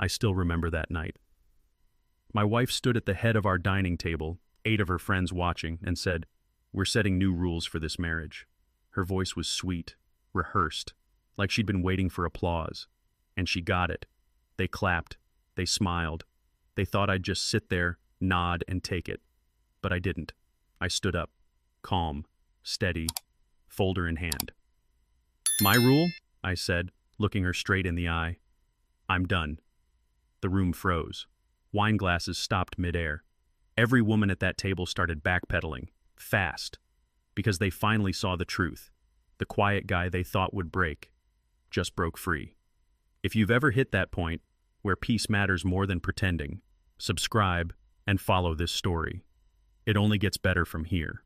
I still remember that night. My wife stood at the head of our dining table, 8 of her friends watching, and said, "We're setting new rules for this marriage." Her voice was sweet, rehearsed, like she'd been waiting for applause. And she got it. They clapped. They smiled. They thought I'd just sit there, nod, and take it. But I didn't. I stood up, calm, steady, folder in hand. "My rule?" I said, looking her straight in the eye. "I'm done." The room froze. Wine glasses stopped midair. Every woman at that table started backpedaling, fast, because they finally saw the truth. The quiet guy they thought would break just broke free. If you've ever hit that point where peace matters more than pretending, subscribe and follow this story. It only gets better from here.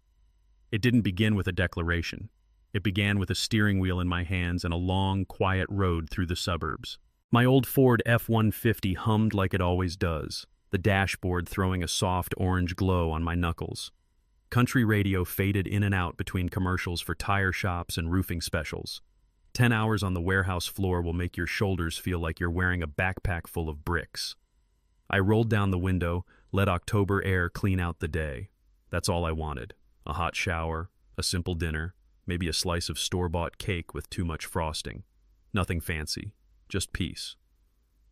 It didn't begin with a declaration. It began with a steering wheel in my hands and a long, quiet road through the suburbs. My old Ford F-150 hummed like it always does, the dashboard throwing a soft orange glow on my knuckles. Country radio faded in and out between commercials for tire shops and roofing specials. 10 hours on the warehouse floor will make your shoulders feel like you're wearing a backpack full of bricks. I rolled down the window, let October air clean out the day. That's all I wanted. A hot shower, a simple dinner, maybe a slice of store-bought cake with too much frosting. Nothing fancy, just peace.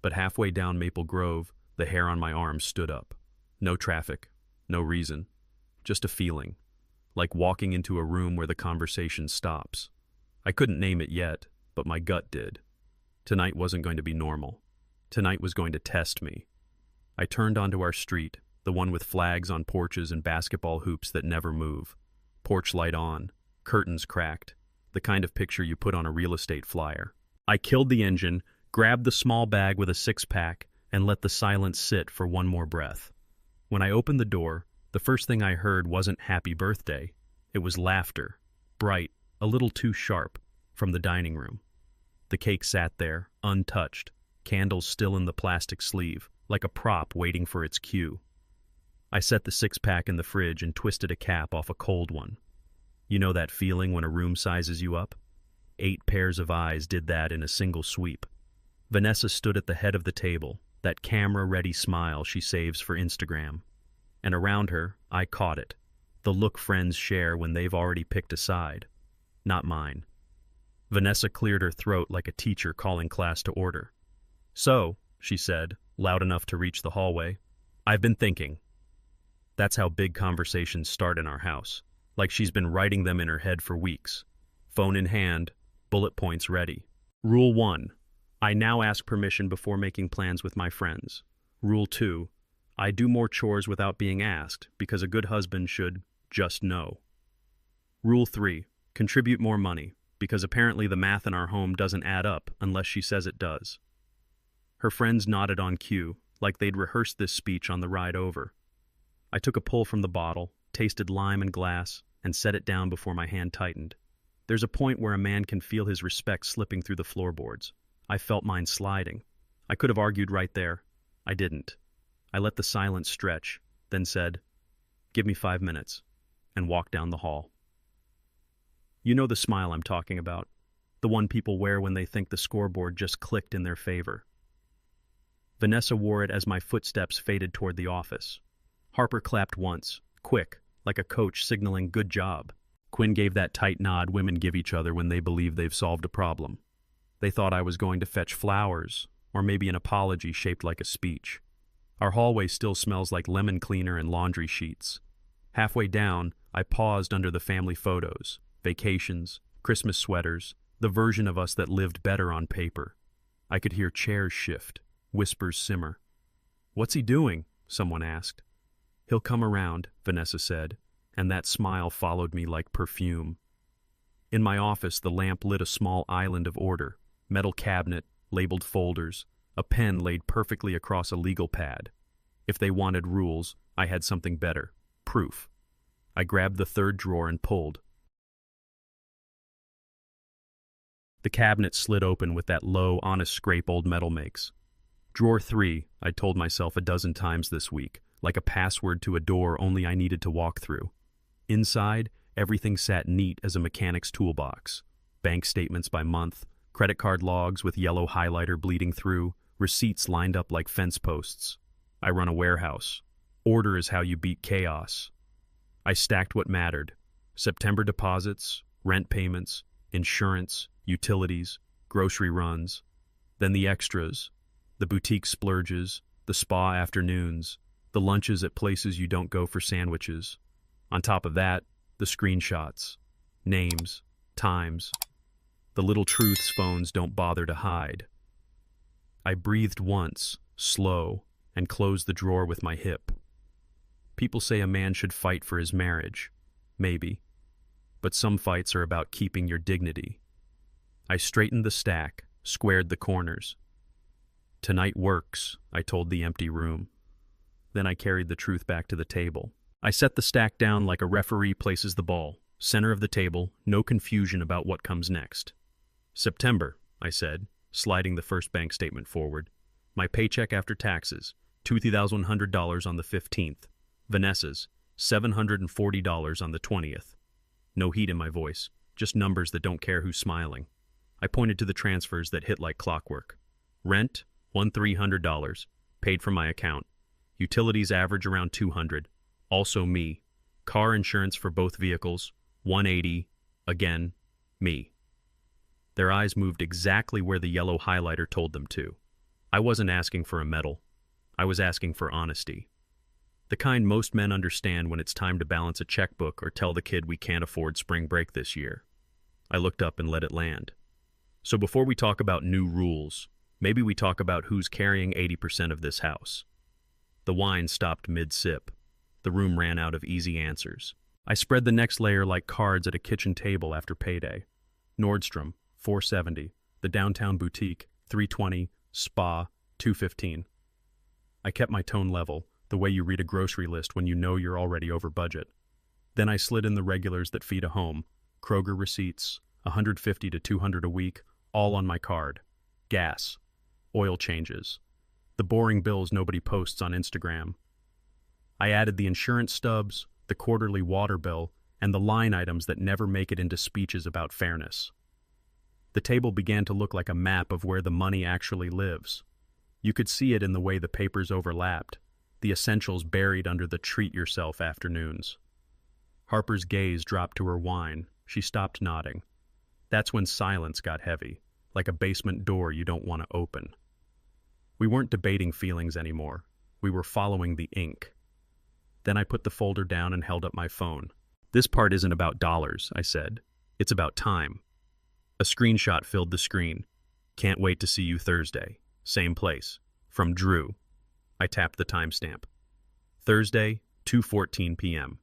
But halfway down Maple Grove, the hair on my arm stood up. No traffic, no reason, just a feeling, like walking into a room where the conversation stops. I couldn't name it yet, but my gut did. Tonight wasn't going to be normal. Tonight was going to test me. I turned onto our street, the one with flags on porches and basketball hoops that never move. Porch light on, curtains cracked, the kind of picture you put on a real estate flyer. I killed the engine, grabbed the small bag with a 6-pack, and let the silence sit for one more breath. When I opened the door, the first thing I heard wasn't "Happy Birthday." It was laughter, bright, a little too sharp, from the dining room. The cake sat there, untouched, candles still in the plastic sleeve, like a prop waiting for its cue. I set the 6-pack in the fridge and twisted a cap off a cold one. You know that feeling when a room sizes you up? 8 pairs of eyes did that in a single sweep. Vanessa stood at the head of the table, that camera-ready smile she saves for Instagram. And around her, I caught it, the look friends share when they've already picked a side. Not mine. Vanessa cleared her throat like a teacher calling class to order. "So," she said, loud enough to reach the hallway, "I've been thinking." That's how big conversations start in our house, like she's been writing them in her head for weeks. Phone in hand, bullet points ready. Rule 1. I now ask permission before making plans with my friends. Rule 2. I do more chores without being asked, because a good husband should just know. Rule 3. Contribute more money, because apparently the math in our home doesn't add up unless she says it does. Her friends nodded on cue, like they'd rehearsed this speech on the ride over. I took a pull from the bottle, tasted lime and glass, and set it down before my hand tightened. There's a point where a man can feel his respect slipping through the floorboards. I felt mine sliding. I could have argued right there. I didn't. I let the silence stretch, then said, "Give me 5 minutes," and walked down the hall. You know the smile I'm talking about, the one people wear when they think the scoreboard just clicked in their favor. Vanessa wore it as my footsteps faded toward the office. Harper clapped once, quick, like a coach signaling "good job." Quinn gave that tight nod women give each other when they believe they've solved a problem. They thought I was going to fetch flowers, or maybe an apology shaped like a speech. Our hallway still smells like lemon cleaner and laundry sheets. Halfway down, I paused under the family photos, vacations, Christmas sweaters, the version of us that lived better on paper. I could hear chairs shift, whispers simmer. "What's he doing?" someone asked. "He'll come around," Vanessa said, and that smile followed me like perfume. In my office, the lamp lit a small island of order, metal cabinet, labeled folders, a pen laid perfectly across a legal pad. If they wanted rules, I had something better, proof. I grabbed the 3rd drawer and pulled. The cabinet slid open with that low, honest scrape old metal makes. Drawer 3, I told myself a dozen times this week, like a password to a door only I needed to walk through. Inside, everything sat neat as a mechanic's toolbox. Bank statements by month, credit card logs with yellow highlighter bleeding through, receipts lined up like fence posts. I run a warehouse. Order is how you beat chaos. I stacked what mattered: September deposits, rent payments, insurance, utilities, grocery runs. Then the extras, the boutique splurges, the spa afternoons, the lunches at places you don't go for sandwiches. On top of that, the screenshots, names, times, the little truths phones don't bother to hide. I breathed once, slow, and closed the drawer with my hip. People say a man should fight for his marriage. Maybe. But some fights are about keeping your dignity. I straightened the stack, squared the corners. Tonight works, I told the empty room. Then I carried the truth back to the table. I set the stack down like a referee places the ball. Center of the table, no confusion about what comes next. September, I said, sliding the first bank statement forward. My paycheck after taxes, $2,100 on the 15th. Vanessa's, $740 on the 20th. No heat in my voice, just numbers that don't care who's smiling. I pointed to the transfers that hit like clockwork. Rent, $1,300, paid from my account. Utilities average around $200, also me. Car insurance for both vehicles, $180, again, me. Their eyes moved exactly where the yellow highlighter told them to. I wasn't asking for a medal. I was asking for honesty. The kind most men understand when it's time to balance a checkbook or tell the kid we can't afford spring break this year. I looked up and let it land. So before we talk about new rules, maybe we talk about who's carrying 80% of this house. The wine stopped mid-sip. The room ran out of easy answers. I spread the next layer like cards at a kitchen table after payday. Nordstrom, $470. The downtown boutique, $320. Spa, $215. I kept my tone level, the way you read a grocery list when you know you're already over budget. Then I slid in the regulars that feed a home. Kroger receipts, $150 to $200 a week, all on my card. Gas, oil changes, the boring bills nobody posts on Instagram. I added the insurance stubs, the quarterly water bill, and the line items that never make it into speeches about fairness. The table began to look like a map of where the money actually lives. You could see it in the way the papers overlapped, the essentials buried under the treat-yourself afternoons. Harper's gaze dropped to her wine. She stopped nodding. That's when silence got heavy, like a basement door you don't want to open. We weren't debating feelings anymore. We were following the ink. Then I put the folder down and held up my phone. This part isn't about dollars, I said. It's about time. A screenshot filled the screen. Can't wait to see you Thursday. Same place. From Drew. I tapped the timestamp. Thursday, 2:14 p.m.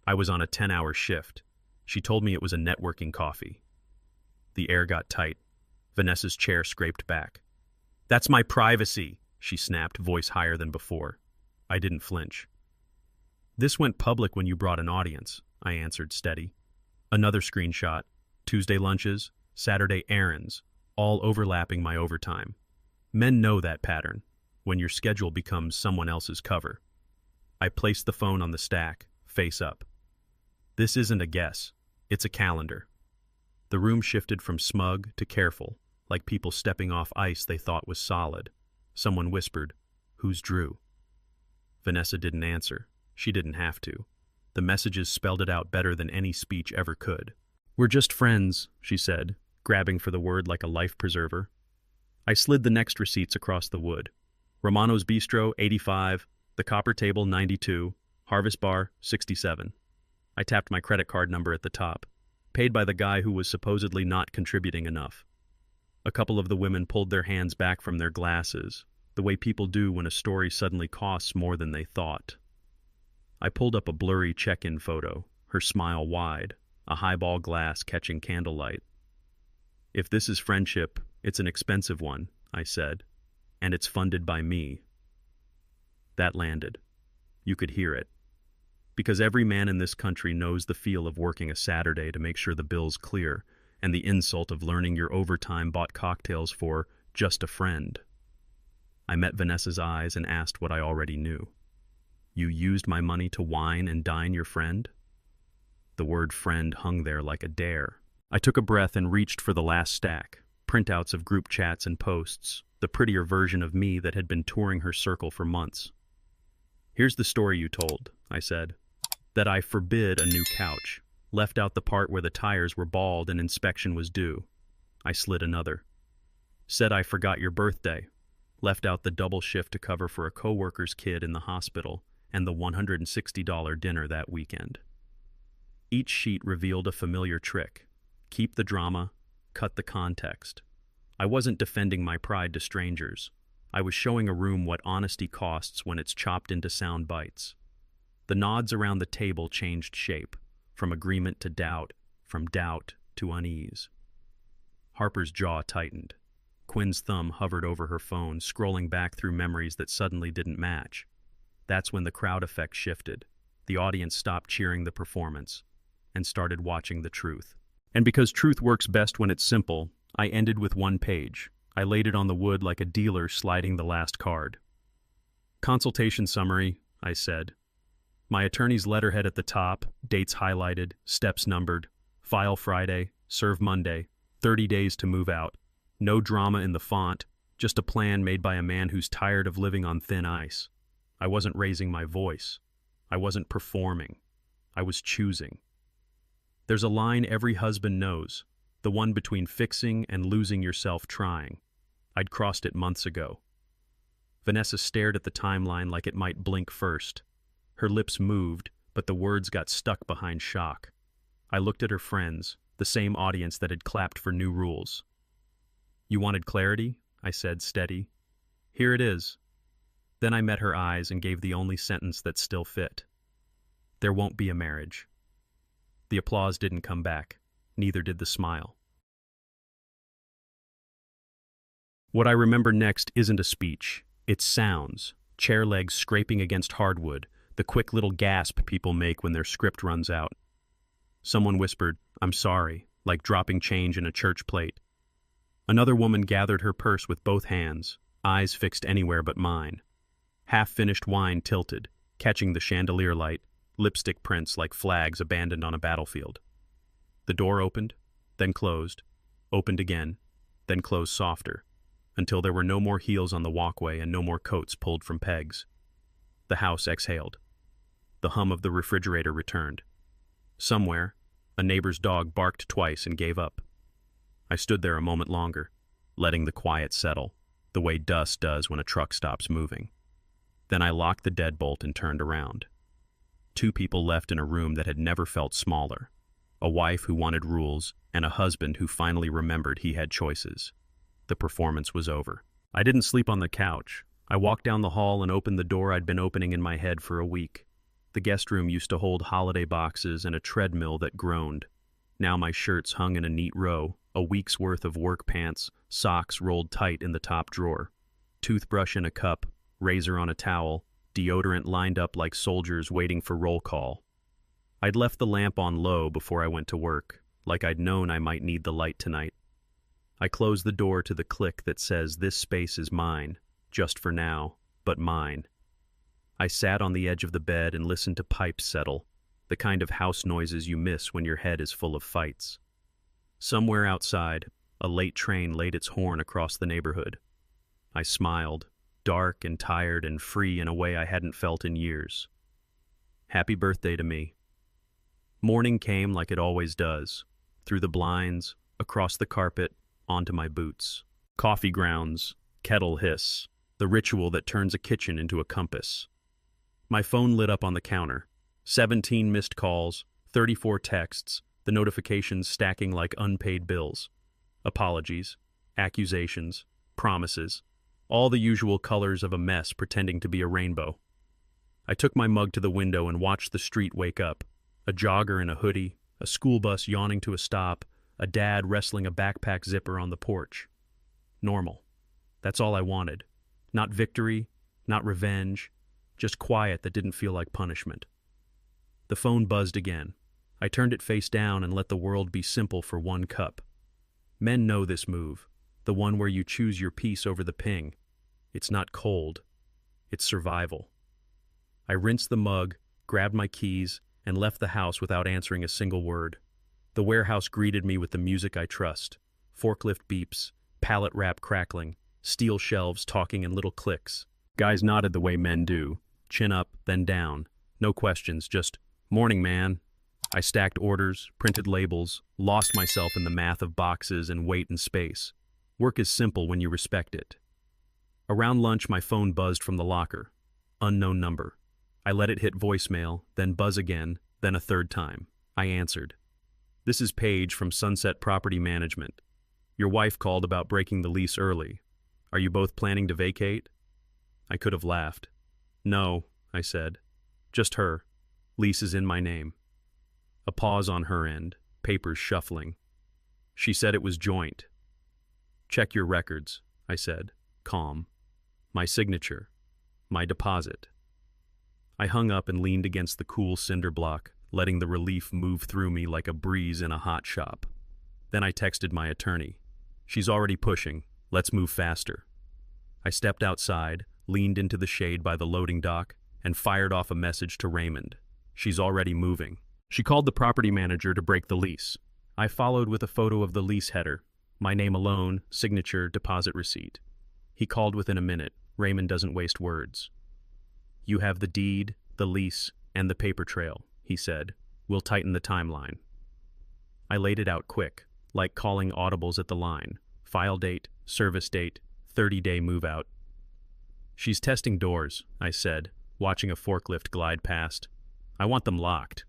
I was on a 10-hour shift. She told me it was a networking coffee. The air got tight. Vanessa's chair scraped back. That's my privacy, she snapped, voice higher than before. I didn't flinch. This went public when you brought an audience, I answered steady. Another screenshot. Tuesday lunches, Saturday errands, all overlapping my overtime. Men know that pattern, when your schedule becomes someone else's cover. I placed the phone on the stack, face up. This isn't a guess, it's a calendar. The room shifted from smug to careful, like people stepping off ice they thought was solid. Someone whispered, "Who's Drew?" Vanessa didn't answer. She didn't have to. The messages spelled it out better than any speech ever could. "We're just friends," she said, grabbing for the word like a life preserver. I slid the next receipts across the wood. Romano's Bistro, 85, the Copper Table, 92, Harvest Bar, 67. I tapped my credit card number at the top, paid by the guy who was supposedly not contributing enough. A couple of the women pulled their hands back from their glasses, the way people do when a story suddenly costs more than they thought. I pulled up a blurry check-in photo, her smile wide, a highball glass catching candlelight. "If this is friendship, it's an expensive one," I said, "and it's funded by me." That landed. You could hear it. Because every man in this country knows the feel of working a Saturday to make sure the bill's clear, and the insult of learning your overtime bought cocktails for just a friend. I met Vanessa's eyes and asked what I already knew. "You used my money to wine and dine your friend?" The word friend hung there like a dare. I took a breath and reached for the last stack. printouts of group chats and posts, the prettier version of me that had been touring her circle for months. "Here's the story you told," I said. "That I forbid a new couch. Left out the part where the tires were bald and inspection was due." I slid another. "Said I forgot your birthday. Left out the double shift to cover for a coworker's kid in the hospital and the $160 dinner that weekend." Each sheet revealed a familiar trick. Keep the drama, cut the context. I wasn't defending my pride to strangers. I was showing a room what honesty costs when it's chopped into sound bites. The nods around the table changed shape, from agreement to doubt, from doubt to unease. Harper's jaw tightened. Quinn's thumb hovered over her phone, scrolling back through memories that suddenly didn't match. That's when the crowd effect shifted. The audience stopped cheering the performance and started watching the truth. And because truth works best when it's simple, I ended with one page. I laid it on the wood like a dealer sliding the last card. "Consultation summary," I said. My attorney's letterhead at the top, dates highlighted, steps numbered, file Friday, serve Monday, 30 days to move out. No drama in the font, just a plan made by a man who's tired of living on thin ice. I wasn't raising my voice. I wasn't performing. I was choosing. There's a line every husband knows, the one between fixing and losing yourself trying. I'd crossed it months ago. Vanessa stared at the timeline like it might blink first. Her lips moved, but the words got stuck behind shock. I looked at her friends, the same audience that had clapped for new rules. "You wanted clarity?" I said, steady. "Here it is." Then I met her eyes and gave the only sentence that still fit. "There won't be a marriage." The applause didn't come back. Neither did the smile. What I remember next isn't a speech. It's sounds, chair legs scraping against hardwood, the quick little gasp people make when their script runs out. Someone whispered, "I'm sorry," like dropping change in a church plate. Another woman gathered her purse with both hands, eyes fixed anywhere but mine. Half-finished wine tilted, catching the chandelier light, lipstick prints like flags abandoned on a battlefield. The door opened, then closed, opened again, then closed softer, until there were no more heels on the walkway and no more coats pulled from pegs. The house exhaled. The hum of the refrigerator returned. Somewhere, a neighbor's dog barked twice and gave up. I stood there a moment longer, letting the quiet settle, the way dust does when a truck stops moving. Then I locked the deadbolt and turned around. Two people left in a room that had never felt smaller. A wife who wanted rules, and a husband who finally remembered he had choices. The performance was over. I didn't sleep on the couch. I walked down the hall and opened the door I'd been opening in my head for a week. The guest room used to hold holiday boxes and a treadmill that groaned. Now my shirts hung in a neat row, a week's worth of work pants, socks rolled tight in the top drawer. Toothbrush in a cup, razor on a towel, deodorant lined up like soldiers waiting for roll call. I'd left the lamp on low before I went to work, like I'd known I might need the light tonight. I closed the door to the click that says this space is mine, just for now, but mine. I sat on the edge of the bed and listened to pipes settle, the kind of house noises you miss when your head is full of fights. Somewhere outside, a late train laid its horn across the neighborhood. I smiled, dark and tired and free in a way I hadn't felt in years. Happy birthday to me. Morning came like it always does, through the blinds, across the carpet, onto my boots. Coffee grounds, kettle hiss, the ritual that turns a kitchen into a compass. My phone lit up on the counter. 17 missed calls, 34 texts, the notifications stacking like unpaid bills. Apologies, accusations, promises, all the usual colors of a mess pretending to be a rainbow. I took my mug to the window and watched the street wake up. A jogger in a hoodie, a school bus yawning to a stop, a dad wrestling a backpack zipper on the porch. Normal. That's all I wanted. Not victory, not revenge, just quiet that didn't feel like punishment. The phone buzzed again. I turned it face down and let the world be simple for one cup. Men know this move, the one where you choose your peace over the ping. It's not cold. It's survival. I rinsed the mug, grabbed my keys, and left the house without answering a single word. The warehouse greeted me with the music I trust, forklift beeps, pallet wrap crackling, steel shelves talking in little clicks. Guys nodded the way men do, chin up, then down. No questions, just, "Morning, man." I stacked orders, printed labels, lost myself in the math of boxes and weight and space. Work is simple when you respect it. Around lunch, my phone buzzed from the locker. Unknown number. I let it hit voicemail, then buzz again, then a third time. I answered. "This is Paige from Sunset Property Management. Your wife called about breaking the lease early. Are you both planning to vacate?" I could have laughed. "No," I said. "Just her. Lease is in my name." A pause on her end, papers shuffling. She said it was joint. "Check your records," I said, calm. "My signature. My deposit." I hung up and leaned against the cool cinder block, letting the relief move through me like a breeze in a hot shop. Then I texted my attorney. "She's already pushing. Let's move faster." I stepped outside, leaned into the shade by the loading dock, and fired off a message to Raymond. "She's already moving." She called the property manager to break the lease. I followed with a photo of the lease header, my name alone, signature, deposit receipt. He called within a minute. Raymond doesn't waste words. "You have the deed, the lease, and the paper trail," he said. "We'll tighten the timeline." I laid it out quick, like calling audibles at the line. File date, service date, 30-day move-out. "She's testing doors," I said, watching a forklift glide past. "I want them locked."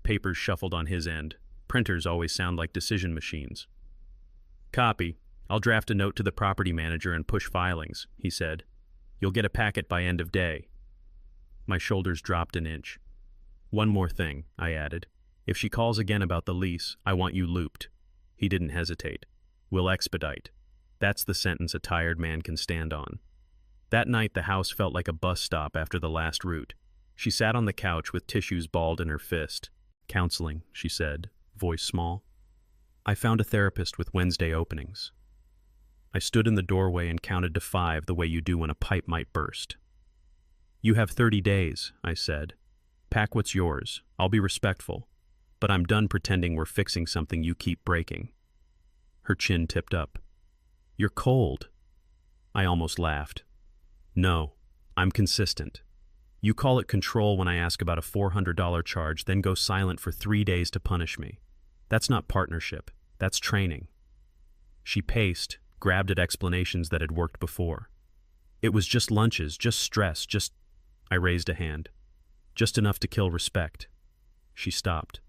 Papers shuffled on his end. Printers always sound like decision machines. "Copy. I'll draft a note to the property manager and push filings," he said. "You'll get a packet by end of day." My shoulders dropped an inch. "One more thing," I added. "If she calls again about the lease, I want you looped." He didn't hesitate. "We'll expedite." That's the sentence a tired man can stand on. That night, the house felt like a bus stop after the last route. She sat on the couch with tissues balled in her fist. "Counseling," she said, voice small. "I found a therapist with Wednesday openings." I stood in the doorway and counted to 5 the way you do when a pipe might burst. "You have 30 days, I said. "Pack what's yours. I'll be respectful. But I'm done pretending we're fixing something you keep breaking." Her chin tipped up. "You're cold." I almost laughed. "No, I'm consistent. You call it control when I ask about a $400 charge, then go silent for 3 days to punish me. That's not partnership. That's training." She paced, grabbed at explanations that had worked before. "It was just lunches, just stress, just—" I raised a hand. "Just enough to kill respect." She stopped.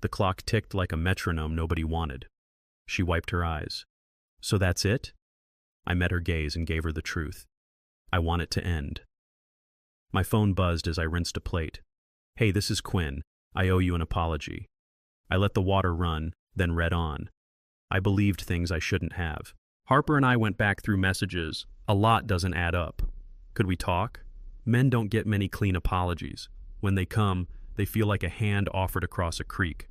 The clock ticked like a metronome nobody wanted. She wiped her eyes. "So that's it?" I met her gaze and gave her the truth. "I want it to end." My phone buzzed as I rinsed a plate. "Hey, this is Quinn. I owe you an apology." I let the water run, then read on. I believed things I shouldn't have. Harper and I went back through messages. A lot doesn't add up. Could we talk? Men don't get many clean apologies. When they come, they feel like a hand offered across a creek.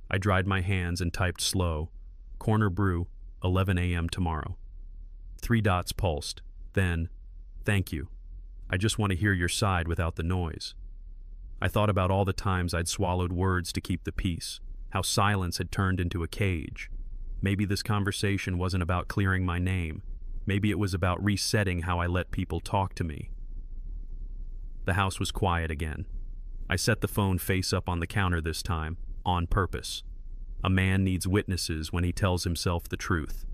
I dried my hands and typed slow. "Corner brew, 11 a.m. tomorrow." 3 dots pulsed. Then, "Thank you. I just want to hear your side without the noise." I thought about all the times I'd swallowed words to keep the peace, how silence had turned into a cage. Maybe this conversation wasn't about clearing my name. Maybe it was about resetting how I let people talk to me. The house was quiet again. I set the phone face up on the counter this time, on purpose. A man needs witnesses when he tells himself the truth.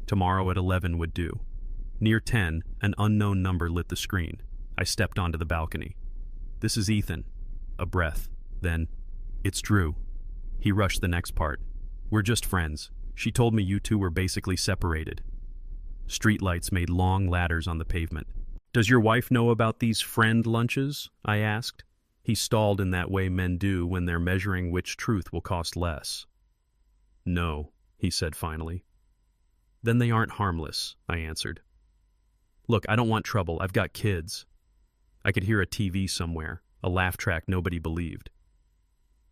Tomorrow at 11 would do. Near 10, an unknown number lit the screen. I stepped onto the balcony. "This is Ethan." A breath. Then, "It's Drew." He rushed the next part. "We're just friends. She told me you two were basically separated." Streetlights made long ladders on the pavement. "Does your wife know about these friend lunches?" I asked. He stalled in that way men do when they're measuring which truth will cost less. "No," he said finally. "Then they aren't harmless," I answered. "Look, I don't want trouble. I've got kids." I could hear a TV somewhere, a laugh track nobody believed.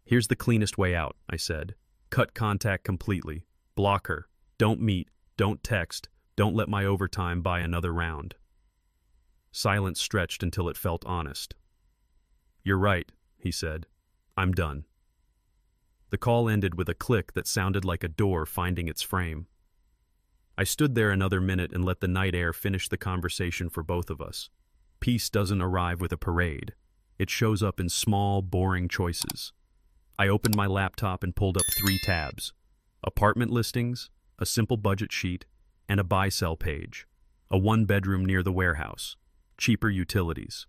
"Here's the cleanest way out," I said. "Cut contact completely. Block her. Don't meet. Don't text. Don't let my overtime buy another round." Silence stretched until it felt honest. "You're right," he said. "I'm done." The call ended with a click that sounded like a door finding its frame. I stood there another minute and let the night air finish the conversation for both of us. Peace doesn't arrive with a parade. It shows up in small, boring choices. I opened my laptop and pulled up 3 tabs: apartment listings, a simple budget sheet, and a buy-sell page. A 1-bedroom near the warehouse. Cheaper utilities.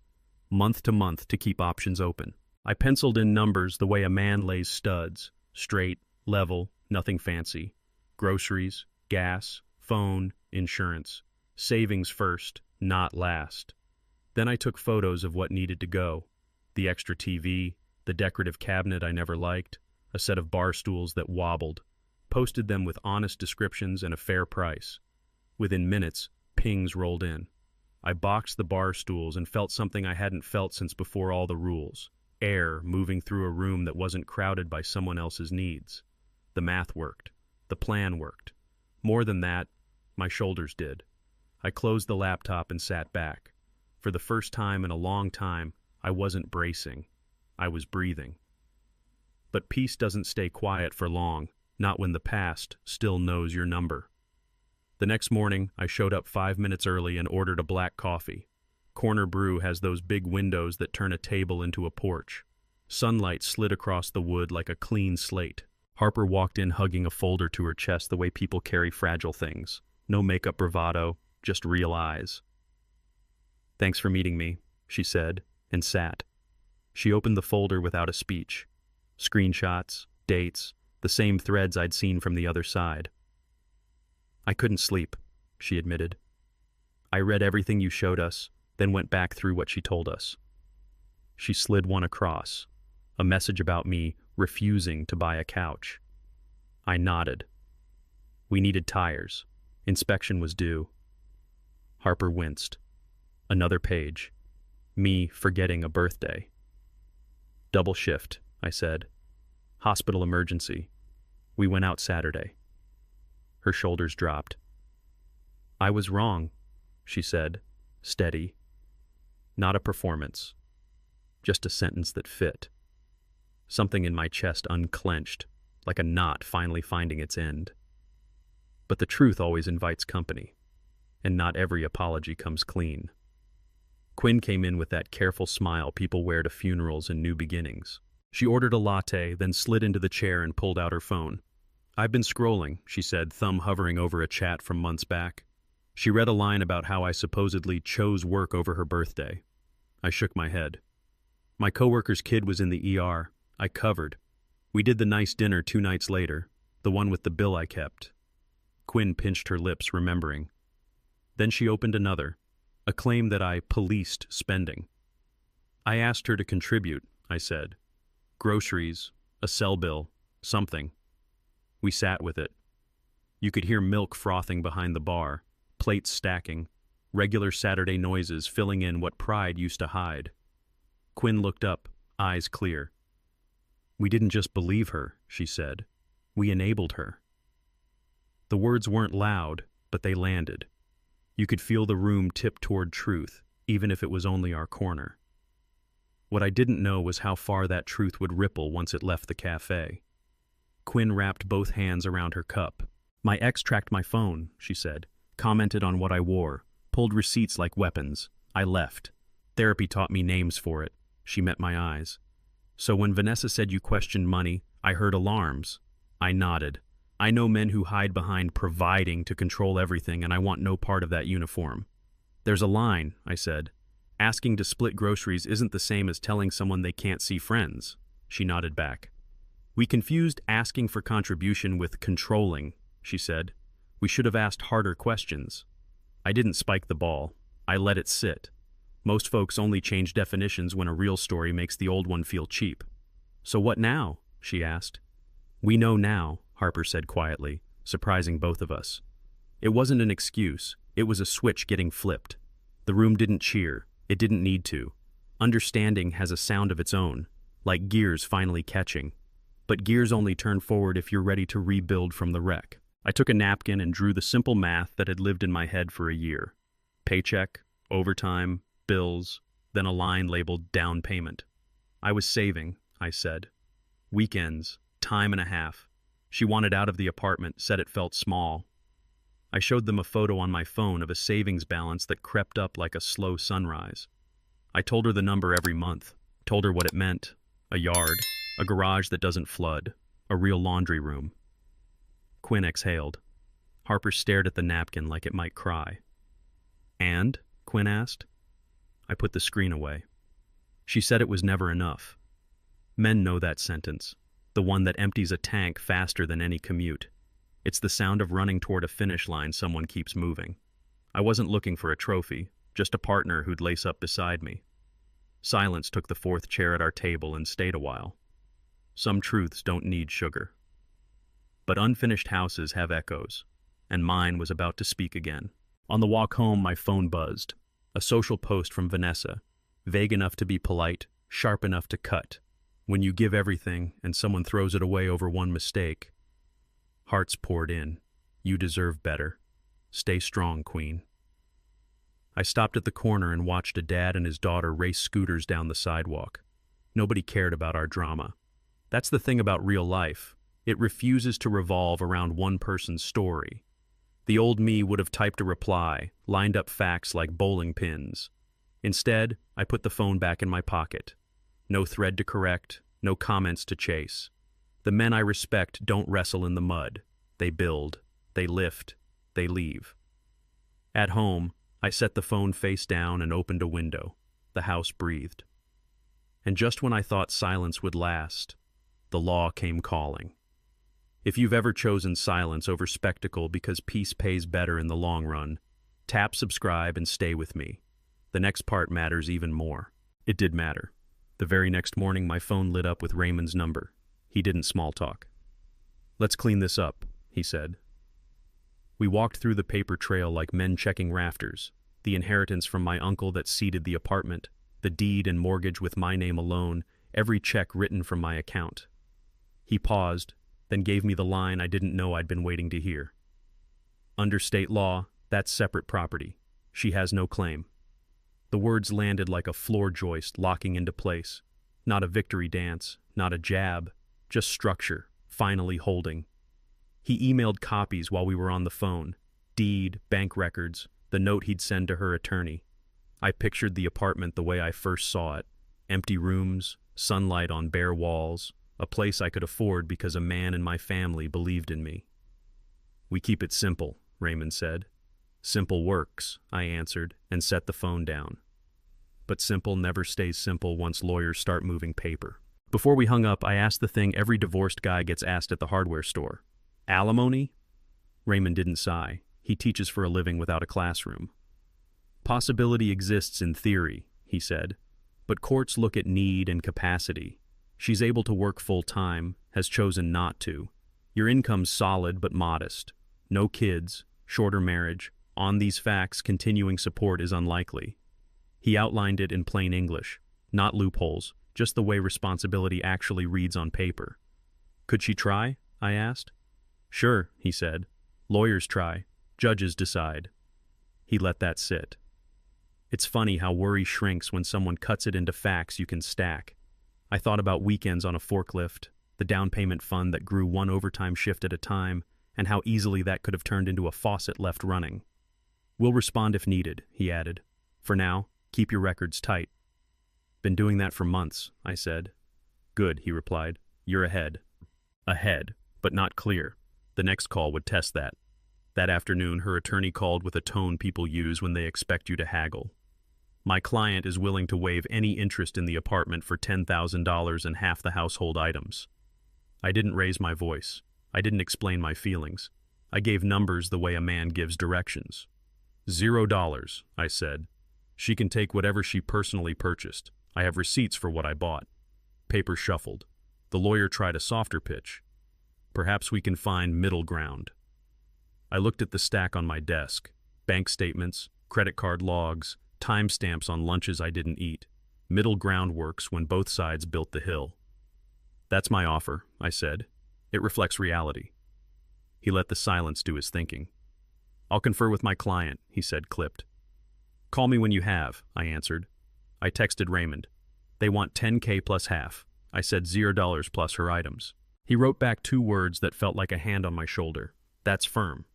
Month to month to keep options open. I penciled in numbers the way a man lays studs. Straight, level, nothing fancy. Groceries, gas, phone, insurance. Savings first, not last. Then I took photos of what needed to go. The extra TV, the decorative cabinet I never liked, a set of bar stools that wobbled. Posted them with honest descriptions and a fair price. Within minutes, pings rolled in. I boxed the bar stools and felt something I hadn't felt since before all the rules. Air moving through a room that wasn't crowded by someone else's needs. The math worked. The plan worked. More than that, my shoulders did. I closed the laptop and sat back. For the first time in a long time, I wasn't bracing. I was breathing. But peace doesn't stay quiet for long, not when the past still knows your number. The next morning, I showed up 5 minutes early and ordered a black coffee. Corner Brew has those big windows that turn a table into a porch. Sunlight slid across the wood like a clean slate. Harper walked in hugging a folder to her chest the way people carry fragile things. No makeup bravado, just real eyes. "Thanks for meeting me," she said, and sat. She opened the folder without a speech. Screenshots, dates, the same threads I'd seen from the other side. "I couldn't sleep," she admitted. "I read everything you showed us, then went back through what she told us." She slid one across, a message about me refusing to buy a couch. I nodded. We needed tires. Inspection was due. Harper winced. Another page. Me forgetting a birthday. "Double shift," I said. "Hospital emergency. We went out Saturday." Her shoulders dropped. "I was wrong," she said, steady. Not a performance. Just a sentence that fit. Something in my chest unclenched, like a knot finally finding its end. But the truth always invites company, and not every apology comes clean. Quinn came in with that careful smile people wear to funerals and new beginnings. She ordered a latte, then slid into the chair and pulled out her phone. "I've been scrolling," she said, thumb hovering over a chat from months back. She read a line about how I supposedly chose work over her birthday. I shook my head. "My coworker's kid was in the ER. I covered. We did the nice dinner 2 nights later, the one with the bill I kept." Quinn pinched her lips, remembering. Then she opened another, a claim that I policed spending. "I asked her to contribute," I said. "Groceries, a cell bill, something." We sat with it. You could hear milk frothing behind the bar, plates stacking, regular Saturday noises filling in what pride used to hide. Quinn looked up, eyes clear. "We didn't just believe her," she said. "We enabled her." The words weren't loud, but they landed. You could feel the room tip toward truth, even if it was only our corner. What I didn't know was how far that truth would ripple once it left the cafe. Quinn wrapped both hands around her cup. "My ex tracked my phone," she said, "commented on what I wore, pulled receipts like weapons. I left. Therapy taught me names for it." She met my eyes. "So when Vanessa said you questioned money, I heard alarms." I nodded. "I know men who hide behind providing to control everything, and I want no part of that uniform." "There's a line," I said. "Asking to split groceries isn't the same as telling someone they can't see friends." She nodded back. "We confused asking for contribution with controlling," she said. "We should have asked harder questions." I didn't spike the ball. I let it sit. Most folks only change definitions when a real story makes the old one feel cheap. "So what now?" she asked. "We know now," Harper said quietly, surprising both of us. It wasn't an excuse. It was a switch getting flipped. The room didn't cheer. It didn't need to. Understanding has a sound of its own, like gears finally catching. But gears only turn forward if you're ready to rebuild from the wreck. I took a napkin and drew the simple math that had lived in my head for a year. Paycheck, overtime, bills, then a line labeled down payment. I was saving, I said. Weekends, time and a half. She wanted out of the apartment, said it felt small. I showed them a photo on my phone of a savings balance that crept up like a slow sunrise. I told her the number every month, told her what it meant: a yard, a garage that doesn't flood, a real laundry room. Quinn exhaled. Harper stared at the napkin like it might cry. "And?" Quinn asked. I put the screen away. She said it was never enough. Men know that sentence, the one that empties a tank faster than any commute. It's the sound of running toward a finish line someone keeps moving. I wasn't looking for a trophy, just a partner who'd lace up beside me. Silence took the fourth chair at our table and stayed a while. Some truths don't need sugar. But unfinished houses have echoes, and mine was about to speak again. On the walk home, my phone buzzed. A social post from Vanessa, vague enough to be polite, sharp enough to cut. When you give everything and someone throws it away over one mistake. Hearts poured in. You deserve better. Stay strong, Queen. I stopped at the corner and watched a dad and his daughter race scooters down the sidewalk. Nobody cared about our drama. That's the thing about real life. It refuses to revolve around one person's story. The old me would have typed a reply, lined up facts like bowling pins. Instead, I put the phone back in my pocket. No thread to correct, no comments to chase. The men I respect don't wrestle in the mud. They build, they lift, they leave. At home, I set the phone face down and opened a window. The house breathed. And just when I thought silence would last, the law came calling. If you've ever chosen silence over spectacle because peace pays better in the long run, tap subscribe and stay with me. The next part matters even more. It did matter. The very next morning, my phone lit up with Raymond's number. He didn't small talk. "Let's clean this up," he said. We walked through the paper trail like men checking rafters, the inheritance from my uncle that seeded the apartment, the deed and mortgage with my name alone, every check written from my account. He paused, then gave me the line I didn't know I'd been waiting to hear. "Under state law, that's separate property. She has no claim." The words landed like a floor joist locking into place. Not a victory dance, not a jab, just structure, finally holding. He emailed copies while we were on the phone. Deed, bank records, the note he'd send to her attorney. I pictured the apartment the way I first saw it. Empty rooms, sunlight on bare walls, a place I could afford because a man in my family believed in me. "We keep it simple," Raymond said. "Simple works," I answered, and set the phone down. But simple never stays simple once lawyers start moving paper. Before we hung up, I asked the thing every divorced guy gets asked at the hardware store. "Alimony?" Raymond didn't sigh. He teaches for a living without a classroom. "Possibility exists in theory," he said, "but courts look at need and capacity. She's able to work full-time, has chosen not to. Your income's solid but modest. No kids, shorter marriage. On these facts, continuing support is unlikely." He outlined it in plain English, not loopholes, just the way responsibility actually reads on paper. "Could she try?" I asked. "Sure," he said. "Lawyers try. Judges decide." He let that sit. It's funny how worry shrinks when someone cuts it into facts you can stack. I thought about weekends on a forklift, the down payment fund that grew one overtime shift at a time, and how easily that could have turned into a faucet left running. "We'll respond if needed," he added. "For now, keep your records tight." "Been doing that for months," I said. "Good," he replied. "You're ahead." Ahead, but not clear. The next call would test that. That afternoon, her attorney called with a tone people use when they expect you to haggle. "My client is willing to waive any interest in the apartment for $10,000 and half the household items." I didn't raise my voice. I didn't explain my feelings. I gave numbers the way a man gives directions. $0, I said. "She can take whatever she personally purchased. I have receipts for what I bought." Paper shuffled. The lawyer tried a softer pitch. "Perhaps we can find middle ground." I looked at the stack on my desk. Bank statements, credit card logs, timestamps on lunches I didn't eat. Middle ground works when both sides built the hill. "That's my offer," I said. "It reflects reality." He let the silence do his thinking. "I'll confer with my client," he said, clipped. "Call me when you have," I answered. I texted Raymond. "They want $10K plus half." I said $0 plus her items. He wrote back 2 words that felt like a hand on my shoulder. "That's firm."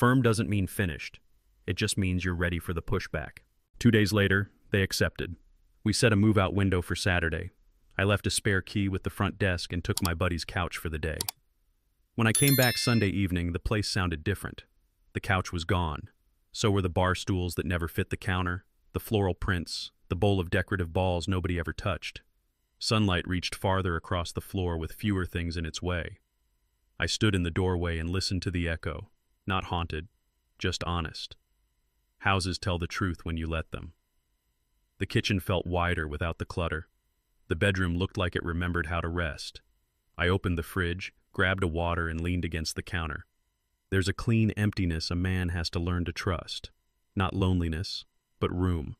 Firm doesn't mean finished. It just means you're ready for the pushback. 2 days later, they accepted. We set a move-out window for Saturday. I left a spare key with the front desk and took my buddy's couch for the day. When I came back Sunday evening, the place sounded different. The couch was gone. So were the bar stools that never fit the counter, the floral prints, the bowl of decorative balls nobody ever touched. Sunlight reached farther across the floor with fewer things in its way. I stood in the doorway and listened to the echo, not haunted, just honest. Houses tell the truth when you let them. The kitchen felt wider without the clutter. The bedroom looked like it remembered how to rest. I opened the fridge, grabbed a water, and leaned against the counter. There's a clean emptiness a man has to learn to trust. Not loneliness, but room.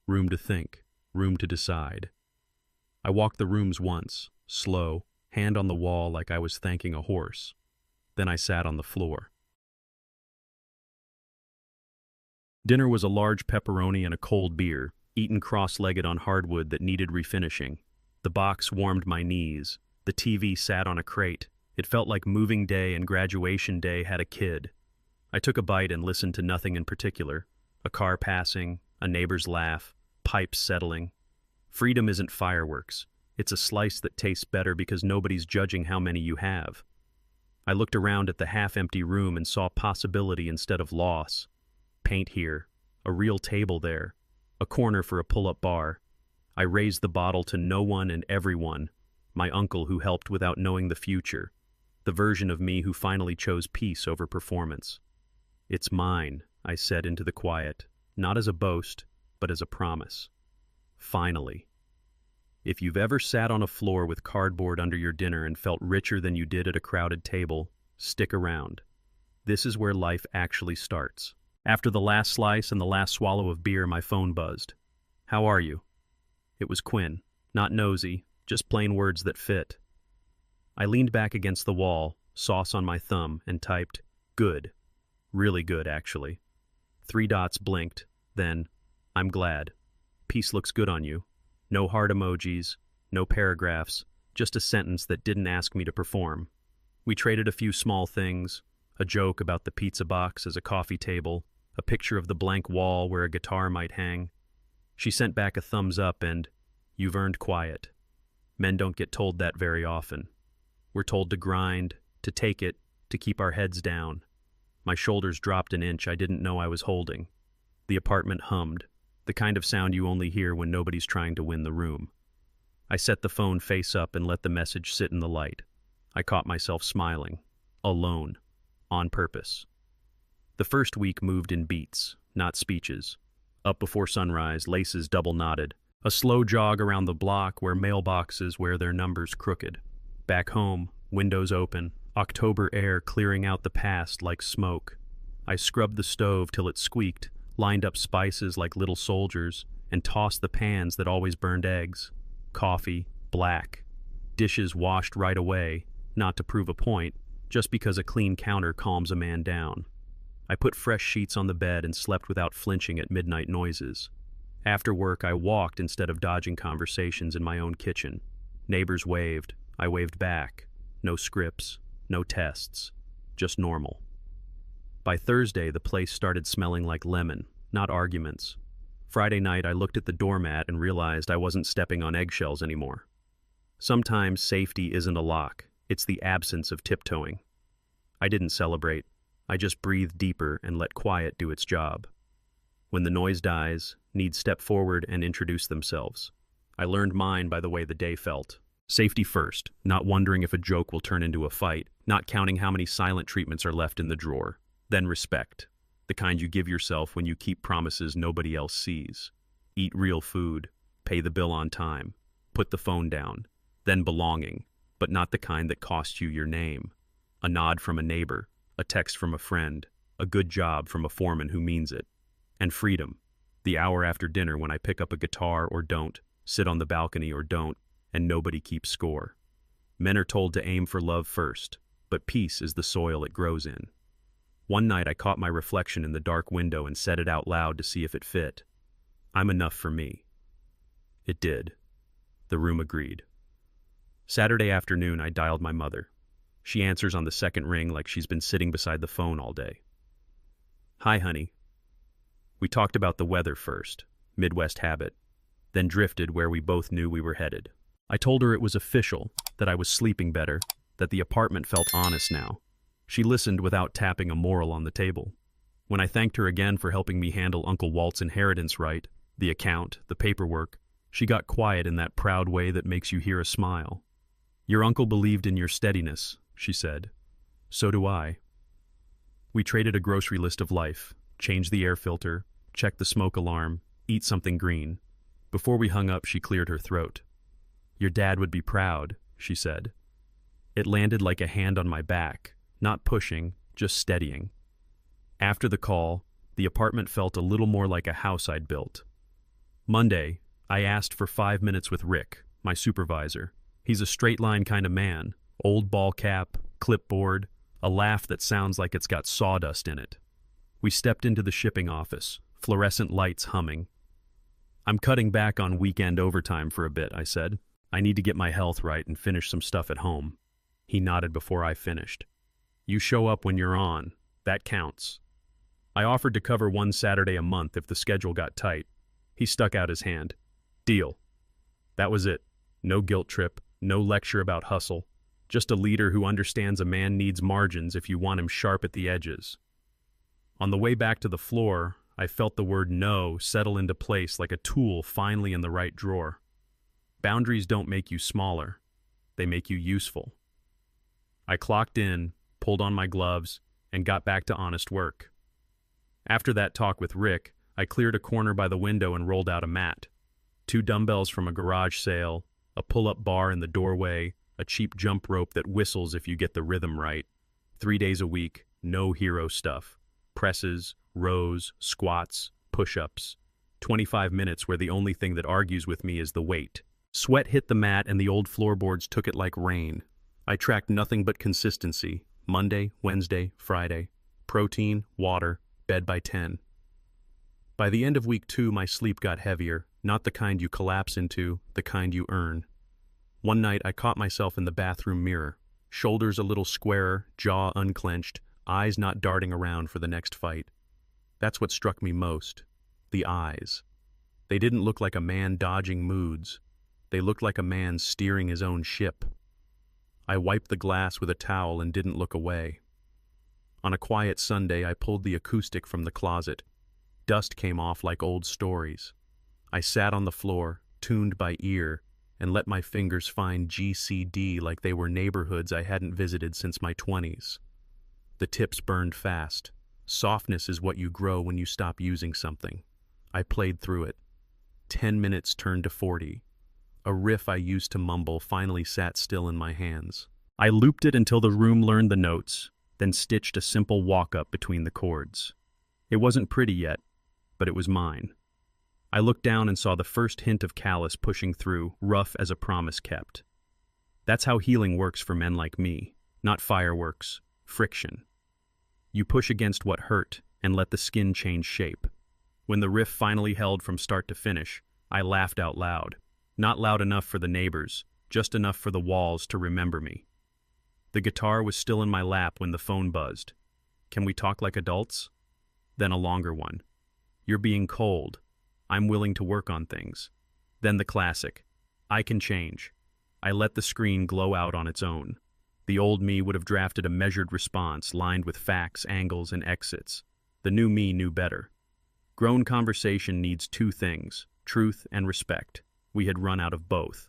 Room to think, room to decide. I walked the rooms once, slow, hand on the wall like I was thanking a horse. Then I sat on the floor. Dinner was a large pepperoni and a cold beer, eaten cross-legged on hardwood that needed refinishing. The box warmed my knees. The TV sat on a crate. It felt like moving day and graduation day had a kid. I took a bite and listened to nothing in particular. A car passing, a neighbor's laugh, pipes settling. Freedom isn't fireworks. It's a slice that tastes better because nobody's judging how many you have. I looked around at the half-empty room and saw possibility instead of loss. Paint here, a real table there, a corner for a pull-up bar. I raised the bottle to no one and everyone. My uncle who helped without knowing the future. The version of me who finally chose peace over performance. It's mine, I said into the quiet, not as a boast, but as a promise. Finally. If you've ever sat on a floor with cardboard under your dinner and felt richer than you did at a crowded table, stick around. This is where life actually starts. After the last slice and the last swallow of beer, my phone buzzed. How are you? It was Quinn, not nosy, just plain words that fit. I leaned back against the wall, sauce on my thumb, and typed, good. Really good, actually. 3 dots blinked, then, I'm glad. Peace looks good on you. No heart emojis, no paragraphs, just a sentence that didn't ask me to perform. We traded a few small things, a joke about the pizza box as a coffee table, a picture of the blank wall where a guitar might hang. She sent back a thumbs up and, you've earned quiet. Men don't get told that very often. We're told to grind, to take it, to keep our heads down. My shoulders dropped an inch I didn't know I was holding. The apartment hummed, the kind of sound you only hear when nobody's trying to win the room. I set the phone face up and let the message sit in the light. I caught myself smiling. Alone. On purpose. The first week moved in beats, not speeches. Up before sunrise, laces double-knotted. A slow jog around the block where mailboxes wear their numbers crooked. Back home, windows open, October air clearing out the past like smoke. I scrubbed the stove till it squeaked, lined up spices like little soldiers, and tossed the pans that always burned eggs. Coffee, black. Dishes washed right away, not to prove a point, just because a clean counter calms a man down. I put fresh sheets on the bed and slept without flinching at midnight noises. After work, I walked instead of dodging conversations in my own kitchen. Neighbors waved. I waved back. No scripts, no tests, just normal. By Thursday, the place started smelling like lemon, not arguments. Friday night, I looked at the doormat and realized I wasn't stepping on eggshells anymore. Sometimes safety isn't a lock, it's the absence of tiptoeing. I didn't celebrate. I just breathed deeper and let quiet do its job. When the noise dies, needs step forward and introduce themselves. I learned mine by the way the day felt. Safety first, not wondering if a joke will turn into a fight, not counting how many silent treatments are left in the drawer. Then respect, the kind you give yourself when you keep promises nobody else sees. Eat real food, pay the bill on time, put the phone down. Then belonging, but not the kind that costs you your name. A nod from a neighbor, a text from a friend, a good job from a foreman who means it. And freedom, the hour after dinner when I pick up a guitar or don't, sit on the balcony or don't, and nobody keeps score. Men are told to aim for love first, but peace is the soil it grows in. One night I caught my reflection in the dark window and said it out loud to see if it fit. I'm enough for me. It did. The room agreed. Saturday afternoon I dialed my mother. She answers on the second ring like she's been sitting beside the phone all day. Hi, honey. We talked about the weather first, Midwest habit, then drifted where we both knew we were headed. I told her it was official, that I was sleeping better, that the apartment felt honest now. She listened without tapping a moral on the table. When I thanked her again for helping me handle Uncle Walt's inheritance right, the account, the paperwork, she got quiet in that proud way that makes you hear a smile. Your uncle believed in your steadiness, she said. So do I. We traded a grocery list of life, changed the air filter, checked the smoke alarm, eat something green. Before we hung up, she cleared her throat. Your dad would be proud, she said. It landed like a hand on my back, not pushing, just steadying. After the call, the apartment felt a little more like a house I'd built. Monday, I asked for 5 minutes with Rick, my supervisor. He's a straight-line kind of man, old ball cap, clipboard, a laugh that sounds like it's got sawdust in it. We stepped into the shipping office, fluorescent lights humming. I'm cutting back on weekend overtime for a bit, I said. I need to get my health right and finish some stuff at home. He nodded before I finished. You show up when you're on. That counts. I offered to cover one Saturday a month if the schedule got tight. He stuck out his hand. Deal. That was it. No guilt trip, no lecture about hustle. Just a leader who understands a man needs margins if you want him sharp at the edges. On the way back to the floor, I felt the word no settle into place like a tool finally in the right drawer. Boundaries don't make you smaller. They make you useful. I clocked in, pulled on my gloves, and got back to honest work. After that talk with Rick, I cleared a corner by the window and rolled out a mat. 2 dumbbells from a garage sale, a pull-up bar in the doorway, a cheap jump rope that whistles if you get the rhythm right. 3 days a week, no hero stuff. Presses, rows, squats, push-ups. 25 minutes where the only thing that argues with me is the weight. Sweat hit the mat and the old floorboards took it like rain. I tracked nothing but consistency. Monday, Wednesday, Friday. Protein, water, bed by 10. By the end of week 2, my sleep got heavier, not the kind you collapse into, the kind you earn. One night, I caught myself in the bathroom mirror, shoulders a little squarer, jaw unclenched, eyes not darting around for the next fight. That's what struck me most. The eyes. They didn't look like a man dodging moods. They looked like a man steering his own ship. I wiped the glass with a towel and didn't look away. On a quiet Sunday, I pulled the acoustic from the closet. Dust came off like old stories. I sat on the floor, tuned by ear, and let my fingers find GCD like they were neighborhoods I hadn't visited since my 20s. The tips burned fast. Softness is what you grow when you stop using something. I played through it. 10 minutes turned to 40. A riff I used to mumble finally sat still in my hands. I looped it until the room learned the notes, then stitched a simple walk-up between the chords. It wasn't pretty yet, but it was mine. I looked down and saw the first hint of callus pushing through, rough as a promise kept. That's how healing works for men like me, not fireworks, friction. You push against what hurt and let the skin change shape. When the riff finally held from start to finish, I laughed out loud. Not loud enough for the neighbors, just enough for the walls to remember me. The guitar was still in my lap when the phone buzzed. Can we talk like adults? Then a longer one. You're being cold. I'm willing to work on things. Then the classic. I can change. I let the screen glow out on its own. The old me would have drafted a measured response lined with facts, angles, and exits. The new me knew better. Grown conversation needs 2 things, truth and respect. We had run out of both.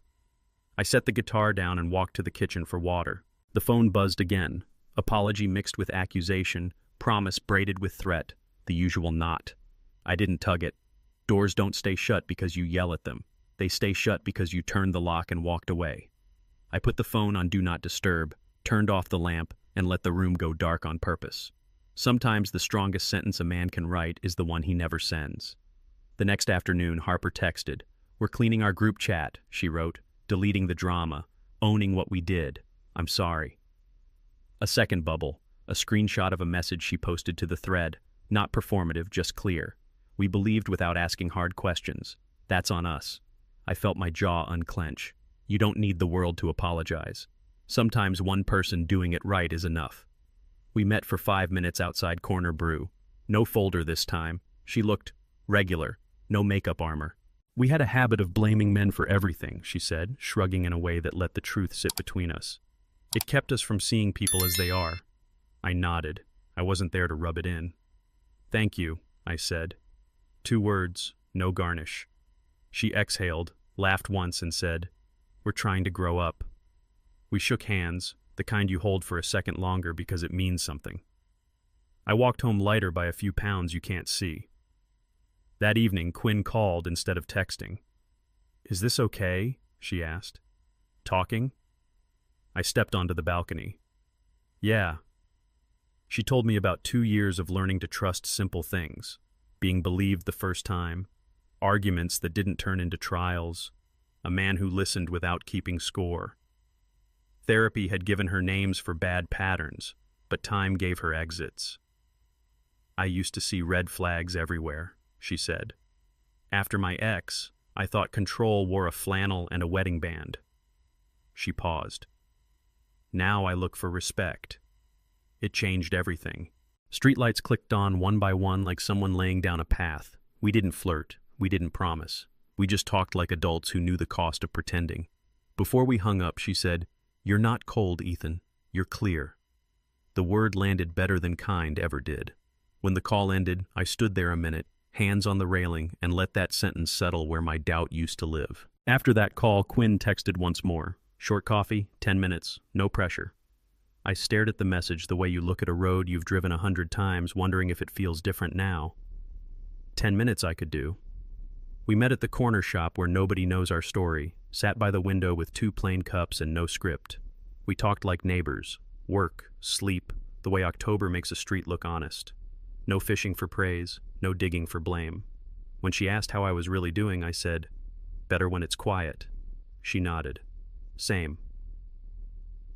I set the guitar down and walked to the kitchen for water. The phone buzzed again. Apology mixed with accusation, promise braided with threat, the usual knot. I didn't tug it. Doors don't stay shut because you yell at them. They stay shut because you turned the lock and walked away. I put the phone on Do Not Disturb, turned off the lamp, and let the room go dark on purpose. Sometimes the strongest sentence a man can write is the one he never sends. The next afternoon, Harper texted. We're cleaning our group chat, she wrote, deleting the drama, owning what we did. I'm sorry. A second bubble, a screenshot of a message she posted to the thread. Not performative, just clear. We believed without asking hard questions. That's on us. I felt my jaw unclench. You don't need the world to apologize. Sometimes one person doing it right is enough. We met for 5 minutes outside Corner Brew. No folder this time. She looked regular, no makeup armor. We had a habit of blaming men for everything, she said, shrugging in a way that let the truth sit between us. It kept us from seeing people as they are. I nodded. I wasn't there to rub it in. Thank you, I said. 2 words, no garnish. She exhaled, laughed once and said, "We're trying to grow up." We shook hands, the kind you hold for a second longer because it means something. I walked home lighter by a few pounds you can't see. That evening, Quinn called instead of texting. "Is this okay?" she asked. "Talking?" I stepped onto the balcony. "Yeah." She told me about 2 years of learning to trust simple things, being believed the first time, arguments that didn't turn into trials, a man who listened without keeping score. Therapy had given her names for bad patterns, but time gave her exits. "I used to see red flags everywhere," she said. "After my ex, I thought control wore a flannel and a wedding band." She paused. "Now I look for respect." It changed everything. Streetlights clicked on one by one like someone laying down a path. We didn't flirt. We didn't promise. We just talked like adults who knew the cost of pretending. Before we hung up, she said, "You're not cold, Ethan. You're clear." The word landed better than kind ever did. When the call ended, I stood there a minute, hands on the railing, and let that sentence settle where my doubt used to live. After that call, Quinn texted once more. "Short coffee, 10 minutes, no pressure." I stared at the message the way you look at a road you've driven 100 times, wondering if it feels different now. 10 minutes I could do. We met at the corner shop where nobody knows our story, sat by the window with 2 plain cups and no script. We talked like neighbors, work, sleep, the way October makes a street look honest. No fishing for praise, no digging for blame. When she asked how I was really doing, I said, "Better when it's quiet." She nodded. "Same."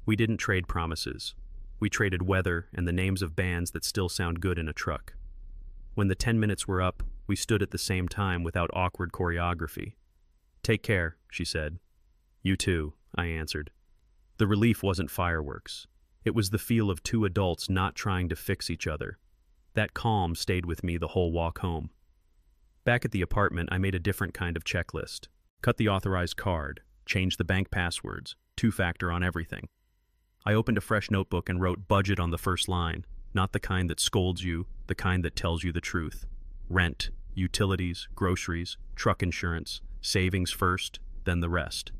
We didn't trade promises. We traded weather and the names of bands that still sound good in a truck. When the 10 minutes were up, we stood at the same time without awkward choreography. "Take care," she said. "You too," I answered. The relief wasn't fireworks. It was the feel of 2 adults not trying to fix each other. That calm stayed with me the whole walk home. Back at the apartment, I made a different kind of checklist. Cut the authorized card, change the bank passwords, 2-factor on everything. I opened a fresh notebook and wrote budget on the first line, not the kind that scolds you, the kind that tells you the truth. Rent, utilities, groceries, truck insurance, savings first, then the rest.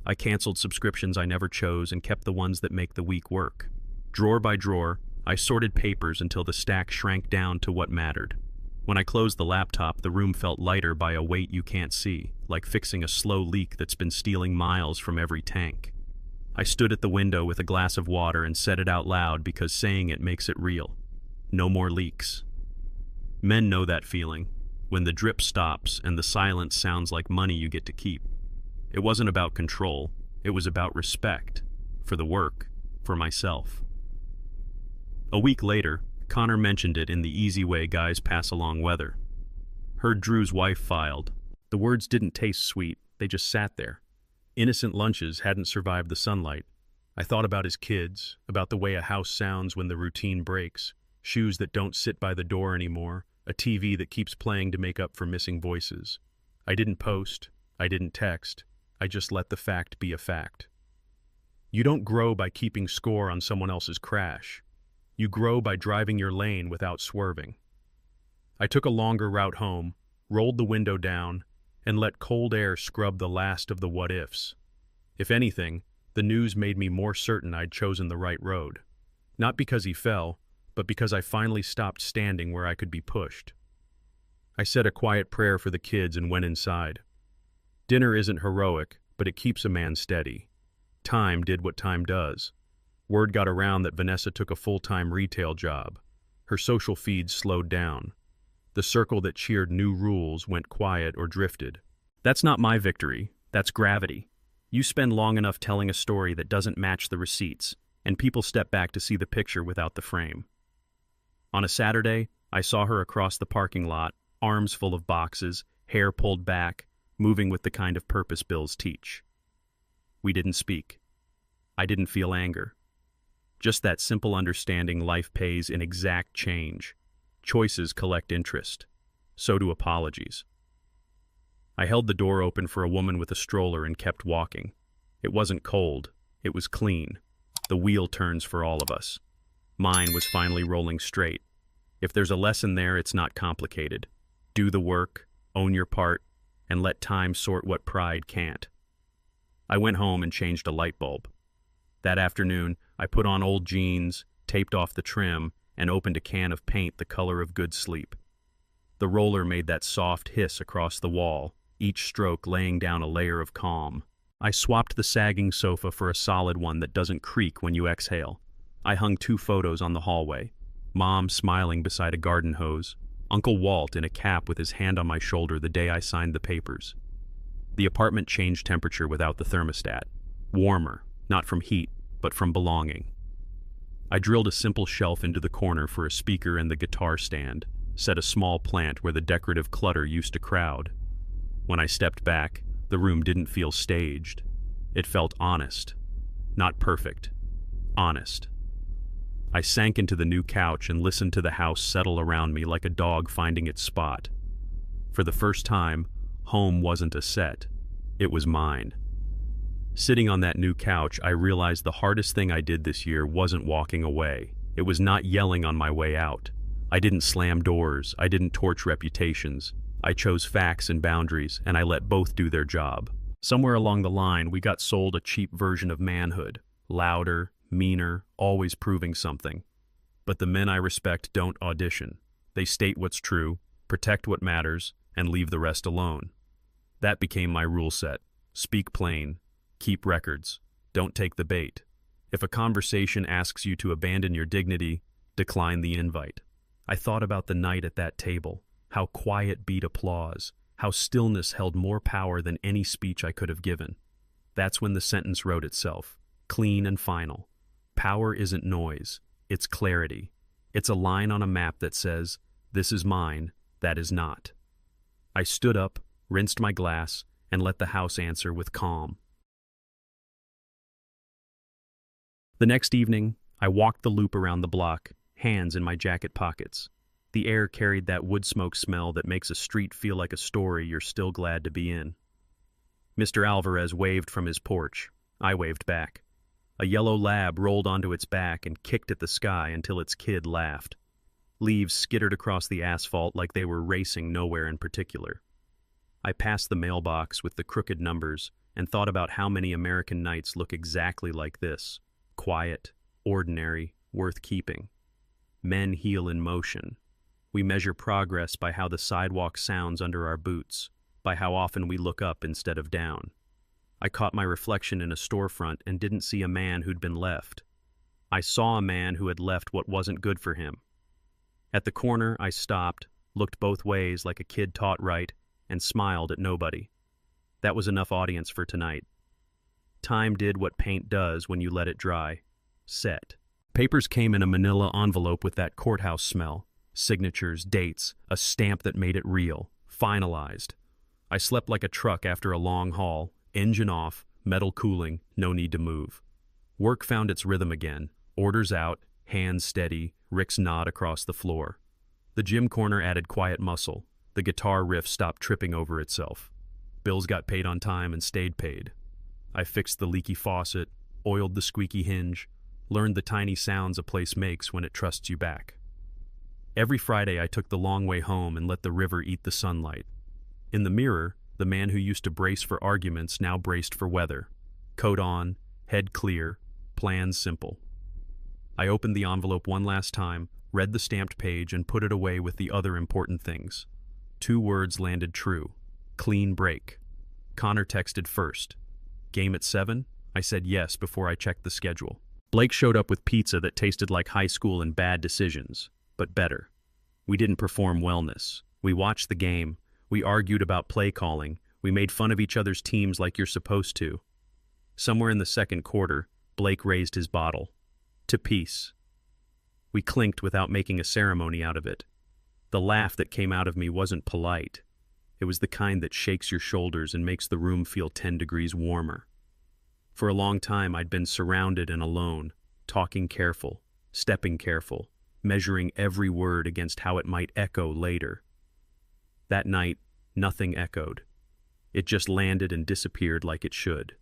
I canceled subscriptions I never chose and kept the ones that make the week work. Drawer by drawer, I sorted papers until the stack shrank down to what mattered. When I closed the laptop, the room felt lighter by a weight you can't see, like fixing a slow leak that's been stealing miles from every tank. I stood at the window with a glass of water and said it out loud because saying it makes it real. No more leaks. Men know that feeling, when the drip stops and the silence sounds like money you get to keep. It wasn't about control, it was about respect. For the work, for myself. A week later, Connor mentioned it in the easy way guys pass along weather. Heard Drew's wife filed. The words didn't taste sweet, they just sat there. Innocent lunches hadn't survived the sunlight. I thought about his kids, about the way a house sounds when the routine breaks, shoes that don't sit by the door anymore, a TV that keeps playing to make up for missing voices. I didn't post, I didn't text, I just let the fact be a fact. You don't grow by keeping score on someone else's crash. You grow by driving your lane without swerving. I took a longer route home, rolled the window down, and let cold air scrub the last of the what-ifs. If anything, the news made me more certain I'd chosen the right road. Not because he fell, but because I finally stopped standing where I could be pushed. I said a quiet prayer for the kids and went inside. Dinner isn't heroic, but it keeps a man steady. Time did what time does. Word got around that Vanessa took a full-time retail job. Her social feeds slowed down. The circle that cheered new rules went quiet or drifted. That's not my victory, that's gravity. You spend long enough telling a story that doesn't match the receipts, and people step back to see the picture without the frame. On a Saturday, I saw her across the parking lot, arms full of boxes, hair pulled back, moving with the kind of purpose bills teach. We didn't speak. I didn't feel anger. Just that simple understanding life pays in exact change. Choices collect interest. So do apologies. I held the door open for a woman with a stroller and kept walking. It wasn't cold. It was clean. The wheel turns for all of us. Mine was finally rolling straight. If there's a lesson there, it's not complicated. Do the work, own your part, and let time sort what pride can't. I went home and changed a light bulb. That afternoon, I put on old jeans, taped off the trim, and opened a can of paint the color of good sleep. The roller made that soft hiss across the wall, each stroke laying down a layer of calm. I swapped the sagging sofa for a solid one that doesn't creak when you exhale. I hung 2 photos on the hallway. Mom smiling beside a garden hose. Uncle Walt in a cap with his hand on my shoulder the day I signed the papers. The apartment changed temperature without the thermostat. Warmer, not from heat, but from belonging. I drilled a simple shelf into the corner for a speaker and the guitar stand, set a small plant where the decorative clutter used to crowd. When I stepped back, the room didn't feel staged. It felt honest. Not perfect. Honest. I sank into the new couch and listened to the house settle around me like a dog finding its spot. For the first time, home wasn't a set. It was mine. Sitting on that new couch, I realized the hardest thing I did this year wasn't walking away. It was not yelling on my way out. I didn't slam doors. I didn't torch reputations. I chose facts and boundaries, and I let both do their job. Somewhere along the line, we got sold a cheap version of manhood. Louder, meaner, always proving something. But the men I respect don't audition. They state what's true, protect what matters, and leave the rest alone. That became my rule set. Speak plain. Keep records. Don't take the bait. If a conversation asks you to abandon your dignity, decline the invite. I thought about the night at that table, how quiet beat applause, how stillness held more power than any speech I could have given. That's when the sentence wrote itself, clean and final. Power isn't noise, it's clarity. It's a line on a map that says, this is mine, that is not. I stood up, rinsed my glass, and let the house answer with calm. The next evening, I walked the loop around the block, hands in my jacket pockets. The air carried that wood smoke smell that makes a street feel like a story you're still glad to be in. Mr. Alvarez waved from his porch. I waved back. A yellow lab rolled onto its back and kicked at the sky until its kid laughed. Leaves skittered across the asphalt like they were racing nowhere in particular. I passed the mailbox with the crooked numbers and thought about how many American nights look exactly like this. Quiet, ordinary, worth keeping. Men heal in motion. We measure progress by how the sidewalk sounds under our boots, by how often we look up instead of down. I caught my reflection in a storefront and didn't see a man who'd been left. I saw a man who had left what wasn't good for him. At the corner, I stopped, looked both ways like a kid taught right, and smiled at nobody. That was enough audience for tonight. Time did what paint does when you let it dry. Set. Papers came in a manila envelope with that courthouse smell. Signatures, dates, a stamp that made it real. Finalized. I slept like a truck after a long haul. Engine off, metal cooling, no need to move. Work found its rhythm again. Orders out, hands steady, Rick's nod across the floor. The gym corner added quiet muscle. The guitar riff stopped tripping over itself. Bills got paid on time and stayed paid. I fixed the leaky faucet, oiled the squeaky hinge, learned the tiny sounds a place makes when it trusts you back. Every Friday I took the long way home and let the river eat the sunlight. In the mirror, the man who used to brace for arguments now braced for weather. Coat on, head clear, plans simple. I opened the envelope one last time, read the stamped page, and put it away with the other important things. 2 words landed true. Clean break. Connor texted first. Game at 7? I said yes before I checked the schedule. Blake showed up with pizza that tasted like high school and bad decisions, but better. We didn't perform wellness. We watched the game. We argued about play calling. We made fun of each other's teams like you're supposed to. Somewhere in the second quarter, Blake raised his bottle. To peace. We clinked without making a ceremony out of it. The laugh that came out of me wasn't polite. It was the kind that shakes your shoulders and makes the room feel 10 degrees warmer. For a long time I'd been surrounded and alone, talking careful, stepping careful, measuring every word against how it might echo later. That night, nothing echoed. It just landed and disappeared like it should.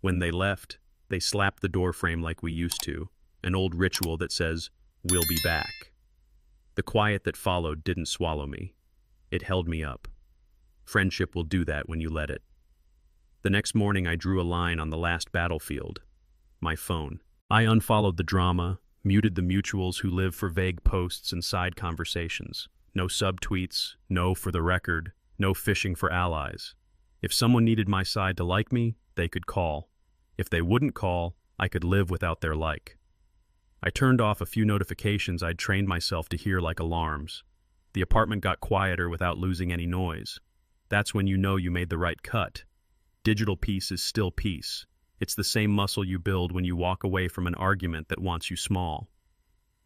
When they left, they slapped the doorframe like we used to, an old ritual that says, "We'll be back." The quiet that followed didn't swallow me. It held me up. Friendship will do that when you let it. The next morning I drew a line on the last battlefield. My phone. I unfollowed the drama, muted the mutuals who live for vague posts and side conversations. No subtweets, no for the record, no fishing for allies. If someone needed my side to like me, they could call. If they wouldn't call, I could live without their like. I turned off a few notifications I'd trained myself to hear like alarms. The apartment got quieter without losing any noise. That's when you know you made the right cut. Digital peace is still peace. It's the same muscle you build when you walk away from an argument that wants you small.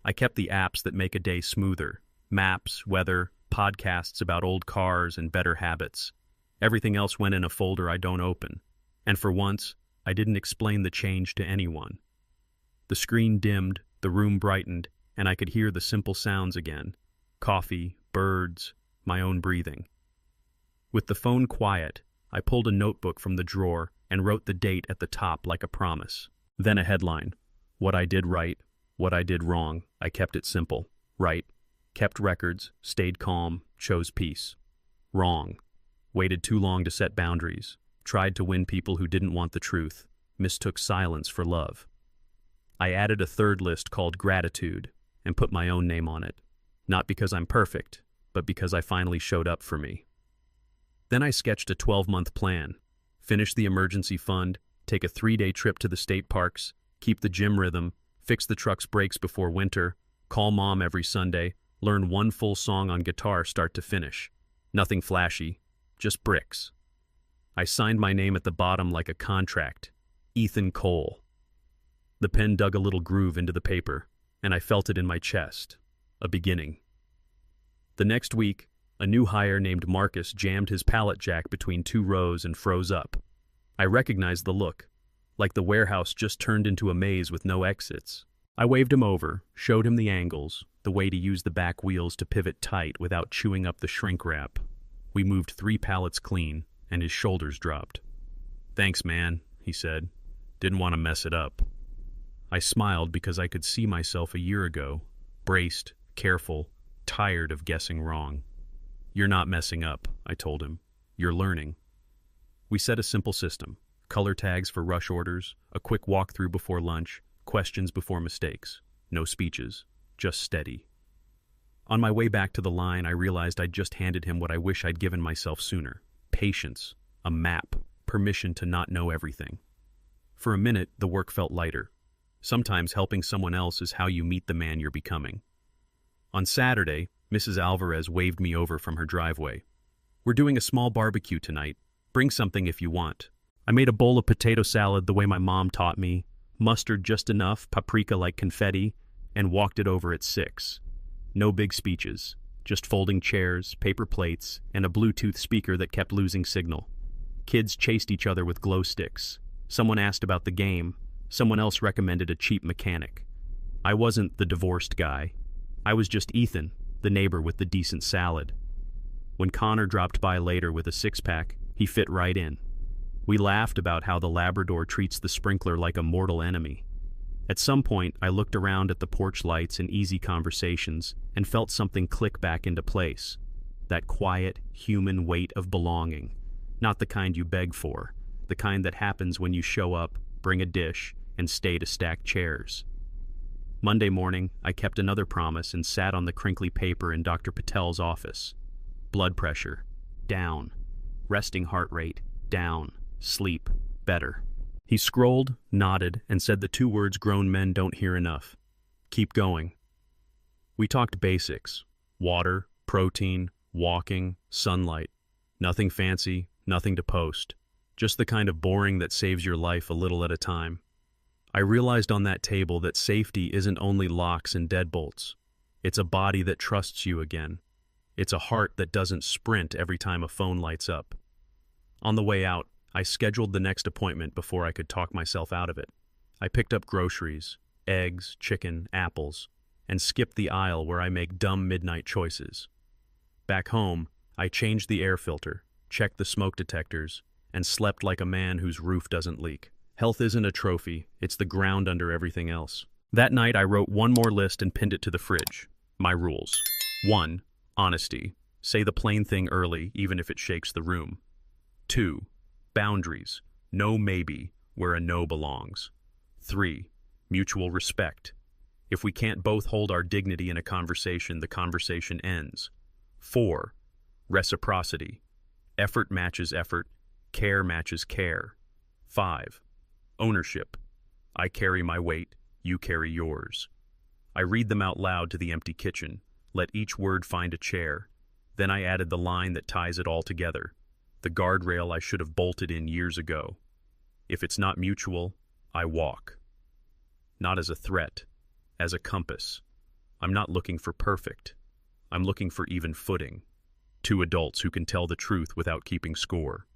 I kept the apps that make a day smoother. Maps, weather, podcasts about old cars and better habits. Everything else went in a folder I don't open. And for once, I didn't explain the change to anyone. The screen dimmed, the room brightened, and I could hear the simple sounds again. Coffee, birds, my own breathing. With the phone quiet, I pulled a notebook from the drawer and wrote the date at the top like a promise. Then a headline. What I did right, what I did wrong. I kept it simple. Right. Kept records, stayed calm, chose peace. Wrong. Waited too long to set boundaries. Tried to win people who didn't want the truth. Mistook silence for love. I added a third list called gratitude and put my own name on it. Not because I'm perfect, but because I finally showed up for me. Then I sketched a 12-month plan. Finish the emergency fund, take a 3-day trip to the state parks, keep the gym rhythm, fix the truck's brakes before winter, call mom every Sunday, learn one full song on guitar start to finish. Nothing flashy, just bricks. I signed my name at the bottom like a contract. Ethan Cole. The pen dug a little groove into the paper, and I felt it in my chest. A beginning. The next week, a new hire named Marcus jammed his pallet jack between 2 rows and froze up. I recognized the look, like the warehouse just turned into a maze with no exits. I waved him over, showed him the angles, the way to use the back wheels to pivot tight without chewing up the shrink wrap. We moved 3 pallets clean, and his shoulders dropped. "Thanks, man," he said. "Didn't want to mess it up." I smiled because I could see myself a year ago, braced, careful, tired of guessing wrong. "You're not messing up," I told him. "You're learning." We set a simple system. Color tags for rush orders, a quick walkthrough before lunch, questions before mistakes. No speeches, just steady. On my way back to the line, I realized I'd just handed him what I wish I'd given myself sooner. Patience, a map, permission to not know everything. For a minute, the work felt lighter. Sometimes helping someone else is how you meet the man you're becoming. On Saturday, Mrs. Alvarez waved me over from her driveway. "We're doing a small barbecue tonight. Bring something if you want." I made a bowl of potato salad the way my mom taught me, mustard just enough, paprika like confetti, and walked it over at 6. No big speeches, just folding chairs, paper plates, and a Bluetooth speaker that kept losing signal. Kids chased each other with glow sticks. Someone asked about the game. Someone else recommended a cheap mechanic. I wasn't the divorced guy. I was just Ethan, the neighbor with the decent salad. When Connor dropped by later with a 6-pack, he fit right in. We laughed about how the Labrador treats the sprinkler like a mortal enemy. At some point, I looked around at the porch lights and easy conversations and felt something click back into place. That quiet, human weight of belonging. Not the kind you beg for, the kind that happens when you show up, bring a dish, and stay to stack chairs. Monday morning, I kept another promise and sat on the crinkly paper in Dr. Patel's office. Blood pressure, down. Resting heart rate, down. Sleep, better. He scrolled, nodded, and said the 2 words grown men don't hear enough. Keep going. We talked basics. Water, protein, walking, sunlight. Nothing fancy, nothing to post. Just the kind of boring that saves your life a little at a time. I realized on that table that safety isn't only locks and deadbolts. It's a body that trusts you again. It's a heart that doesn't sprint every time a phone lights up. On the way out, I scheduled the next appointment before I could talk myself out of it. I picked up groceries, eggs, chicken, apples. and skip the aisle where I make dumb midnight choices. Back home, I changed the air filter, checked the smoke detectors, and slept like a man whose roof doesn't leak. Health isn't a trophy, it's the ground under everything else. That night, I wrote one more list and pinned it to the fridge. My rules. 1. Honesty. Say the plain thing early, even if it shakes the room. 2. Boundaries. No maybe where a no belongs. 3. Mutual respect. If we can't both hold our dignity in a conversation, the conversation ends. 4. Reciprocity. Effort matches effort, care matches care. 5. Ownership. I carry my weight, you carry yours. I read them out loud to the empty kitchen, let each word find a chair. Then I added the line that ties it all together, the guardrail I should have bolted in years ago. If it's not mutual, I walk. Not as a threat, as a compass. I'm not looking for perfect. I'm looking for even footing. 2 adults who can tell the truth without keeping score.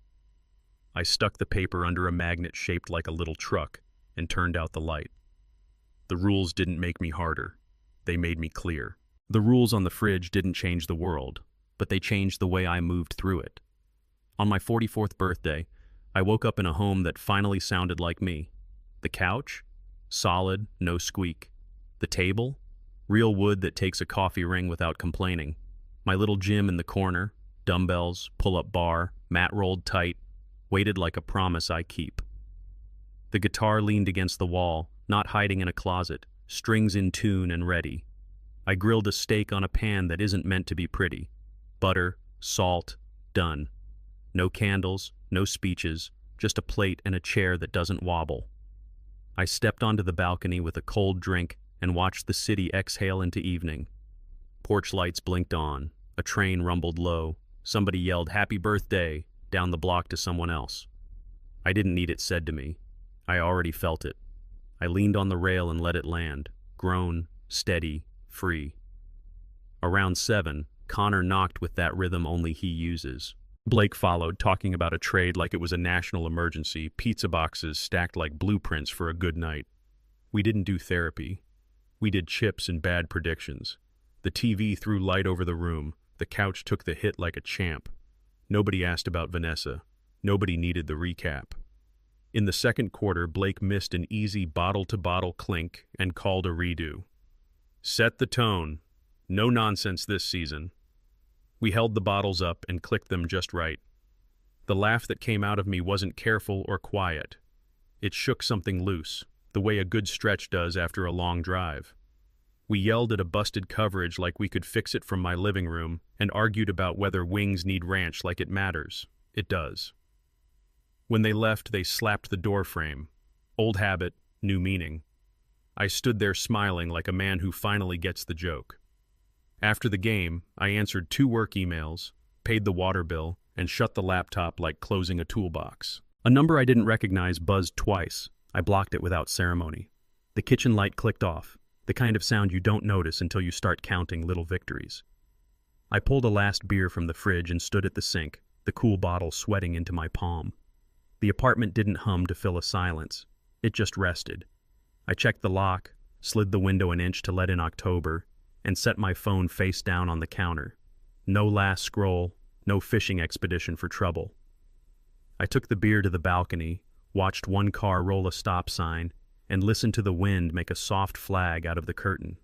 I stuck the paper under a magnet shaped like a little truck and turned out the light. The rules didn't make me harder. They made me clear. The rules on the fridge didn't change the world, but they changed the way I moved through it. On my 44th birthday, I woke up in a home that finally sounded like me. The couch? Solid, no squeak. The table? Real wood that takes a coffee ring without complaining. My little gym in the corner, dumbbells, pull-up bar, mat rolled tight, weighted like a promise I keep. The guitar leaned against the wall, not hiding in a closet, strings in tune and ready. I grilled a steak on a pan that isn't meant to be pretty. Butter, salt, done. No candles, no speeches, just a plate and a chair that doesn't wobble. I stepped onto the balcony with a cold drink and watched the city exhale into evening. Porch lights blinked on, a train rumbled low, somebody yelled "Happy Birthday" down the block to someone else. I didn't need it said to me. I already felt it. I leaned on the rail and let it land, grown, steady, free. Around 7, Connor knocked with that rhythm only he uses. Blake followed, talking about a trade like it was a national emergency, pizza boxes stacked like blueprints for a good night. We didn't do therapy. We did chips and bad predictions. The TV threw light over the room. The couch took the hit like a champ. Nobody asked about Vanessa. Nobody needed the recap. In the second quarter, Blake missed an easy bottle-to-bottle clink and called a redo. Set the tone. No nonsense this season. We held the bottles up and clicked them just right. The laugh that came out of me wasn't careful or quiet. It shook something loose, the way a good stretch does after a long drive. We yelled at a busted coverage like we could fix it from my living room and argued about whether wings need ranch like it matters. It does. When they left, they slapped the door frame. Old habit, new meaning. I stood there smiling like a man who finally gets the joke. After the game, I answered 2 work emails, paid the water bill, and shut the laptop like closing a toolbox. A number I didn't recognize buzzed twice. I blocked it without ceremony. The kitchen light clicked off, the kind of sound you don't notice until you start counting little victories. I pulled a last beer from the fridge and stood at the sink, the cool bottle sweating into my palm. The apartment didn't hum to fill a silence. It just rested. I checked the lock, slid the window an inch to let in October, and set my phone face down on the counter. No last scroll, no fishing expedition for trouble. I took the beer to the balcony, watched one car roll a stop sign, and listened to the wind make a soft flag out of the curtain.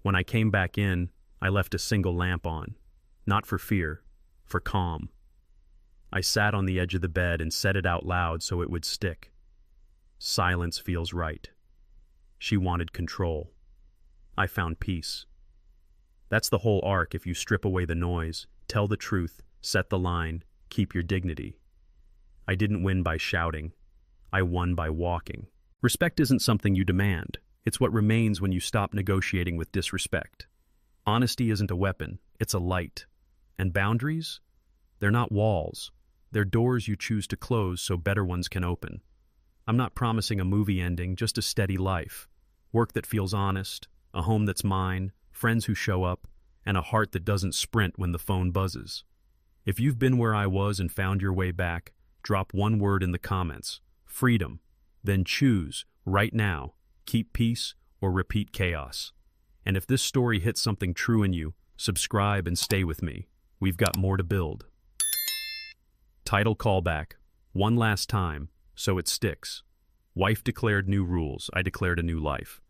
When I came back in, I left a single lamp on. Not for fear, for calm. I sat on the edge of the bed and said it out loud so it would stick. Silence feels right. She wanted control. I found peace. That's the whole arc if you strip away the noise, tell the truth, set the line, keep your dignity. I didn't win by shouting. I won by walking. Respect isn't something you demand. It's what remains when you stop negotiating with disrespect. Honesty isn't a weapon, it's a light. And boundaries? They're not walls. They're doors you choose to close so better ones can open. I'm not promising a movie ending, just a steady life. Work that feels honest, a home that's mine, friends who show up, and a heart that doesn't sprint when the phone buzzes. If you've been where I was and found your way back, drop one word in the comments. Freedom. Then choose, right now, keep peace or repeat chaos. And if this story hits something true in you, subscribe and stay with me. We've got more to build. Title callback. One last time, so it sticks. Wife declared new rules. I declared a new life.